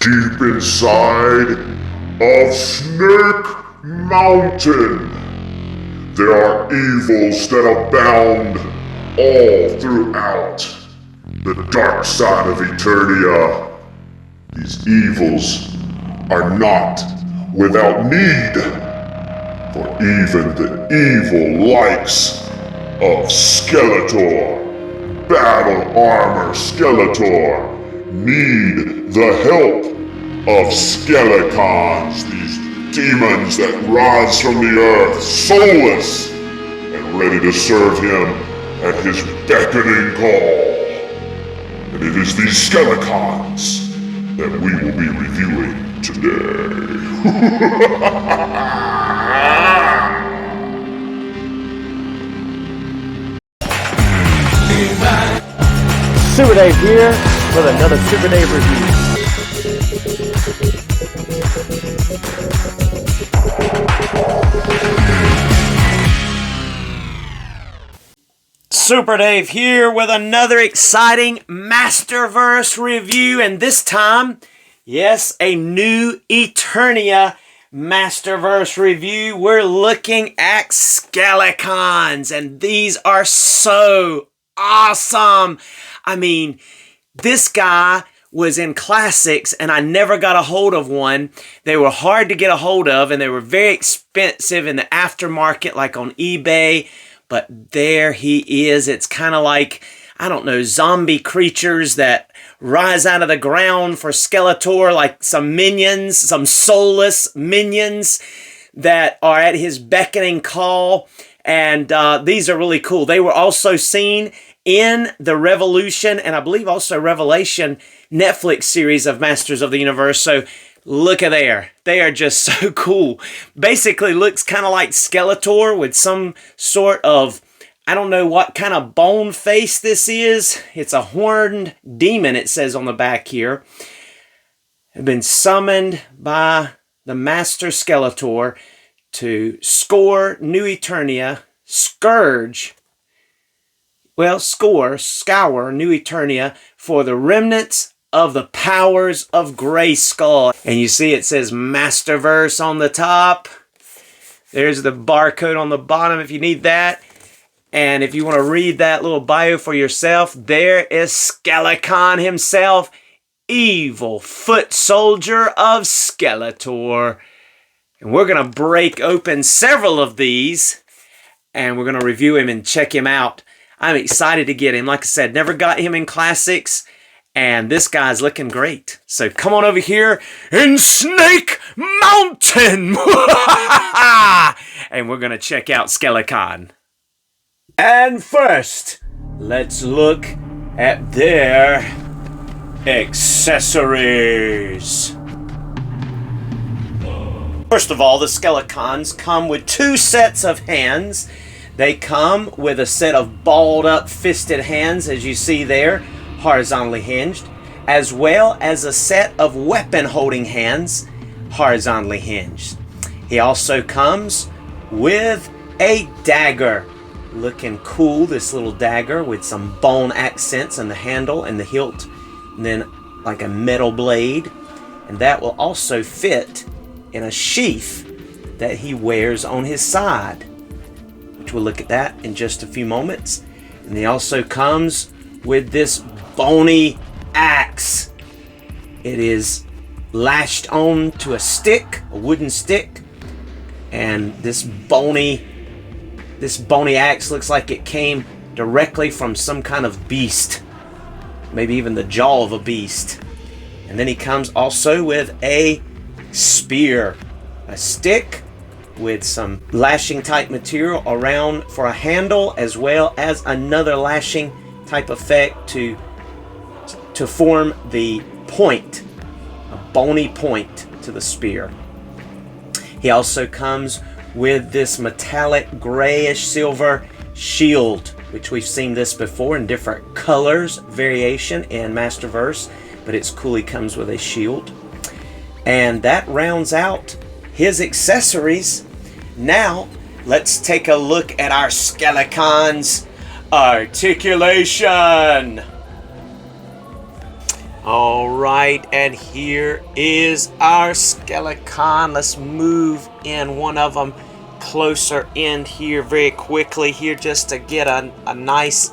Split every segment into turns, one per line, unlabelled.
Deep inside of Snake Mountain, there are evils that abound all throughout the dark side of Eternia. These evils are not without need, for even the evil likes of Skeletor, battle armor Skeletor, need the help of Skelcons, these demons that rise from the earth, soulless, and ready to serve him at his beckoning call. And it is these Skelcons that we will be reviewing today.
Super Dave here with another Super Dave review. Super Dave here with another exciting Masterverse review, and this time, yes, a new Eternia Masterverse review. We're looking at Skelcons, and these are so awesome. I mean, this guy was in Classics, and I never got a hold of one. They were hard to get a hold of, and they were very expensive in the aftermarket, like on eBay. But there he is. It's kind of like, I don't know, zombie creatures that rise out of the ground for Skeletor, like some minions, some soulless minions that are at his beckoning call. And these are really cool. They were also seen in the Revolution and I believe also Revelation Netflix series of Masters of the Universe. So look at there. They are just so cool. Basically looks kind of like Skeletor with some sort of, I don't know what kind of bone face this is. It's a horned demon, it says on the back here. Have been summoned by the Master Skeletor to scour New Eternia, scour New Eternia for the remnants of the powers of Grayskull. And you see it says Masterverse on the top. There's the barcode on the bottom if you need that. And if you want to read that little bio for yourself, there is Skelcon himself, evil foot soldier of Skeletor. And we're going to break open several of these, and we're going to review him and check him out. I'm excited to get him. Like I said, never got him in Classics, and this guy's looking great. So come on over here in Snake Mountain, and we're going to check out Skelcon. And first, let's look at their accessories. First of all, the Skelcons come with two sets of hands. They come with a set of balled up fisted hands, as you see there, horizontally hinged, as well as a set of weapon holding hands, horizontally hinged. He also comes with a dagger. Looking cool, this little dagger with some bone accents on the handle and the hilt, and then like a metal blade. And that will also fit in a sheath that he wears on his side, which we'll look at that in just a few moments. And he also comes with this bony axe. It is lashed on to a stick, a wooden stick, and this bony axe looks like it came directly from some kind of beast, maybe even the jaw of a beast. And then he comes also with a spear, a stick with some lashing type material around for a handle, as well as another lashing type effect to form the point, a bony point to the spear. He also comes with this metallic grayish silver shield, which we've seen this before in different colors, variation in Masterverse, but it's cool he comes with a shield. And that rounds out his accessories. Now, let's take a look at our Skelcon's articulation. Alright, and here is our Skelcon. Let's move in one of them closer in here very quickly here just to get a nice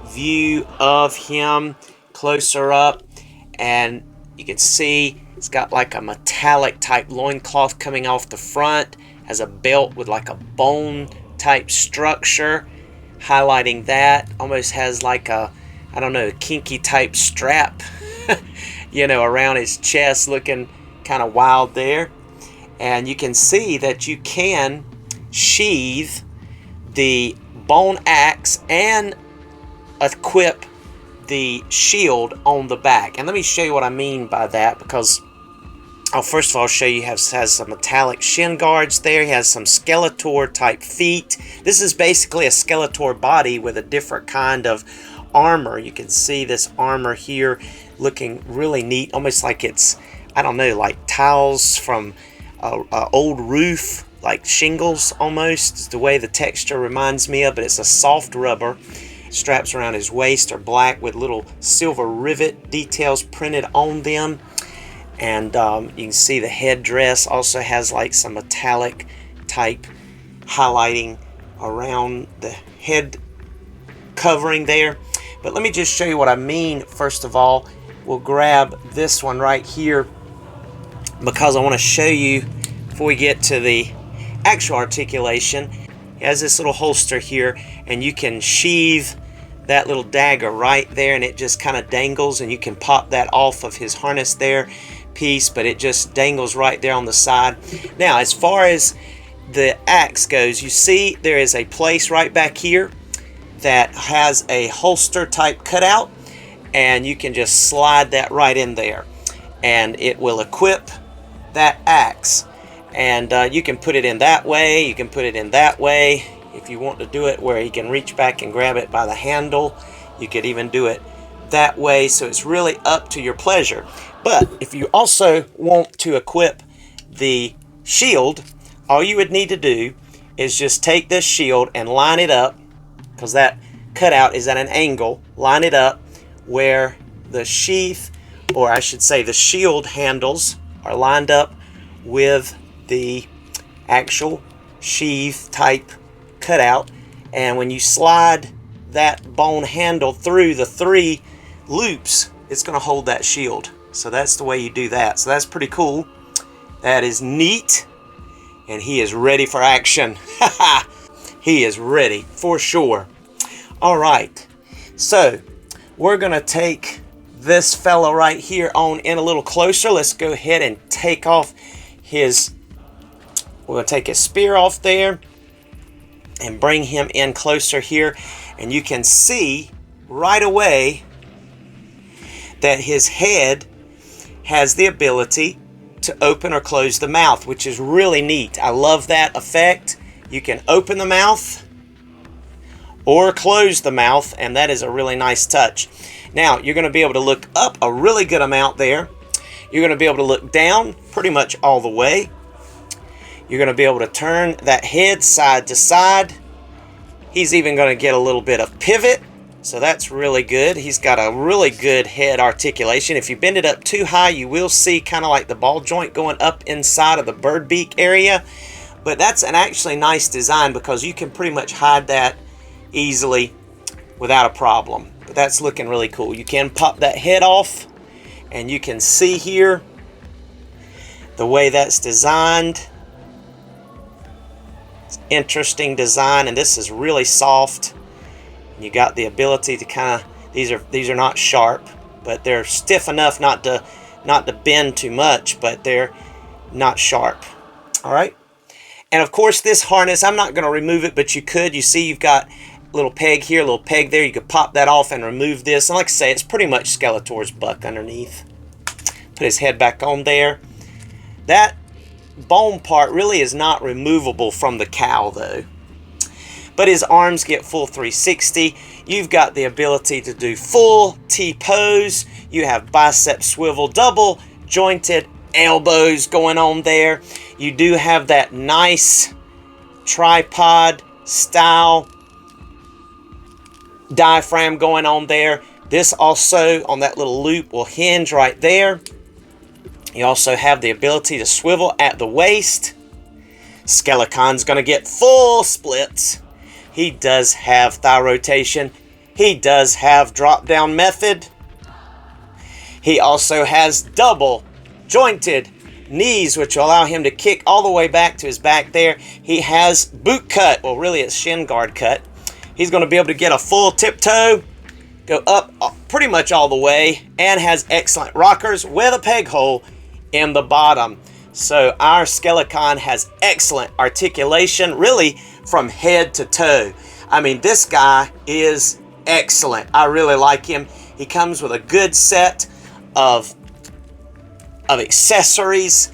view of him closer up. And you can see it's got like a metallic type loincloth coming off the front, has a belt with like a bone type structure highlighting that, almost has like a, I don't know, kinky type strap you know, around his chest, looking kind of wild there. And you can see that you can sheathe the bone axe and equip the shield on the back. And let me show you what I mean by that, because first of all, I'll show you has some metallic shin guards there. He has some Skeletor type feet. This is basically a Skeletor body with a different kind of armor. You can see this armor here looking really neat, almost like it's, I don't know, like tiles from a old roof, like shingles almost. It's the way the texture reminds me of, but it's a soft rubber. Straps around his waist are black with little silver rivet details printed on them. And you can see the headdress also has like some metallic type highlighting around the head covering there. But let me just show you what I mean. First of all, we'll grab this one right here, because I want to show you before we get to the actual articulation. It has this little holster here, and you can sheathe that little dagger right there, and it just kind of dangles, and you can pop that off of his harness there piece, but it just dangles right there on the side. Now, as far as the axe goes, you see there is a place right back here that has a holster type cutout, and you can just slide that right in there, and it will equip that axe. And you can put it in that way, you can put it in that way. If you want to do it where you can reach back and grab it by the handle, you could even do it that way. So it's really up to your pleasure. But if you also want to equip the shield, all you would need to do is just take this shield and line it up, because that cutout is at an angle. Line it up where the sheath, or I should say the shield handles, are lined up with the actual sheath type cutout. And when you slide that bone handle through the 3 loops, it's going to hold that shield. So that's the way you do that. So that's pretty cool. That is neat. And he is ready for action. He is ready for sure. All right. So we're going to take this fellow right here on in a little closer. Let's go ahead and take off his, we're going to take his spear off there and bring him in closer here. And you can see right away that his head has the ability to open or close the mouth, which is really neat. I love that effect. You can open the mouth or close the mouth, and that is a really nice touch. Now, you're going to be able to look up a really good amount there. You're going to be able to look down pretty much all the way. You're going to be able to turn that head side to side. He's even going to get a little bit of pivot, so that's really good. He's got a really good head articulation. If you bend it up too high, you will see kind of like the ball joint going up inside of the bird beak area. But that's an actually nice design, because you can pretty much hide that easily without a problem. But that's looking really cool. You can pop that head off, and you can see here the way that's designed. It's interesting design, and this is really soft. You got the ability to kind of, these are not sharp, but they're stiff enough not to bend too much, but they're not sharp. All right. And of course, this harness, I'm not going to remove it, but you could. You see you've got a little peg here, a little peg there. You could pop that off and remove this. And like I say, it's pretty much Skeletor's buck underneath. Put his head back on there. That bone part really is not removable from the cow, though. But his arms get full 360. You've got the ability to do full T-pose. You have bicep swivel, double jointed elbows going on there. You do have that nice tripod style diaphragm going on there. This also, on that little loop, will hinge right there. You also have the ability to swivel at the waist. Skelcon's going to get full splits. He does have thigh rotation. He does have drop-down method. He also has double jointed knees, which will allow him to kick all the way back to his back there. He has boot cut. Well, really, it's shin guard cut. He's going to be able to get a full tiptoe, go up pretty much all the way, and has excellent rockers with a peg hole in the bottom. So our Skelcon has excellent articulation, really from head to toe. I mean, this guy is excellent. I really like him. He comes with a good set of accessories.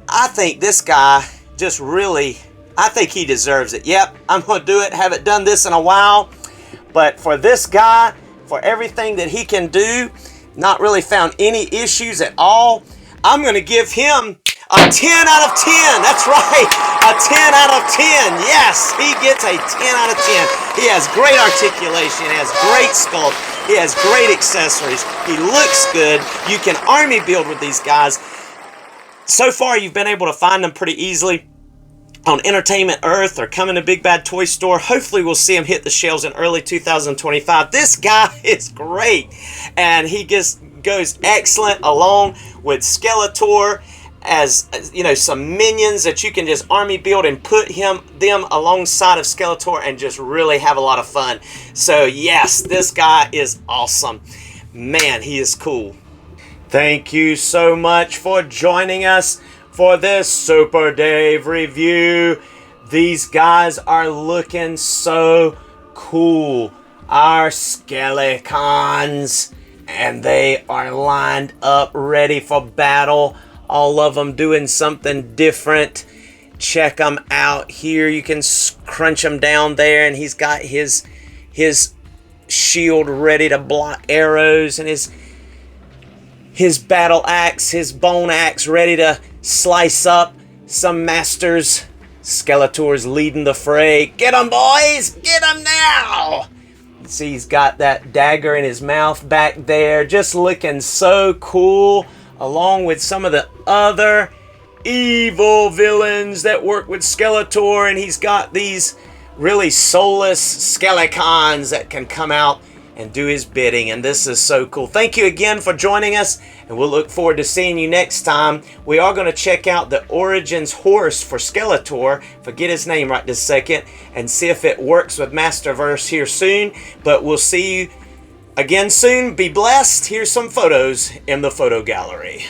I think this guy just really, I think he deserves it. Yep, I'm going to do it. Haven't done this in a while. But for this guy, for everything that he can do, not really found any issues at all. I'm going to give him a 10 out of 10. That's right. A 10 out of 10. Yes, he gets a 10 out of 10. He has great articulation. He has great sculpt. He has great accessories. He looks good. You can army build with these guys. So far, you've been able to find them pretty easily on Entertainment Earth or come in a Big Bad Toy Store. Hopefully, we'll see him hit the shelves in early 2025. This guy is great, and he just goes excellent along with Skeletor as you know, some minions that you can just army build and put them alongside of Skeletor and just really have a lot of fun. So yes, this guy is awesome. Man, he is cool. Thank you so much for joining us for this Super Dave review. These guys are looking so cool. Our Skelcons, and they are lined up ready for battle. All of them doing something different. Check them out here. You can crunch them down there, and he's got his shield ready to block arrows, and his battle axe, his bone axe ready to slice up some masters. Skeletor's leading the fray. Get him, boys! Get him now! See, he's got that dagger in his mouth back there, just looking so cool, along with some of the other evil villains that work with Skeletor, and he's got these really soulless Skelcons that can come out and do his bidding, and this is so cool. Thank you again for joining us, and we'll look forward to seeing you next time. We are going to check out the Origins horse for Skeletor, forget his name right this second, and see if it works with Masterverse here soon, but we'll see you again soon. Be blessed. Here's some photos in the photo gallery.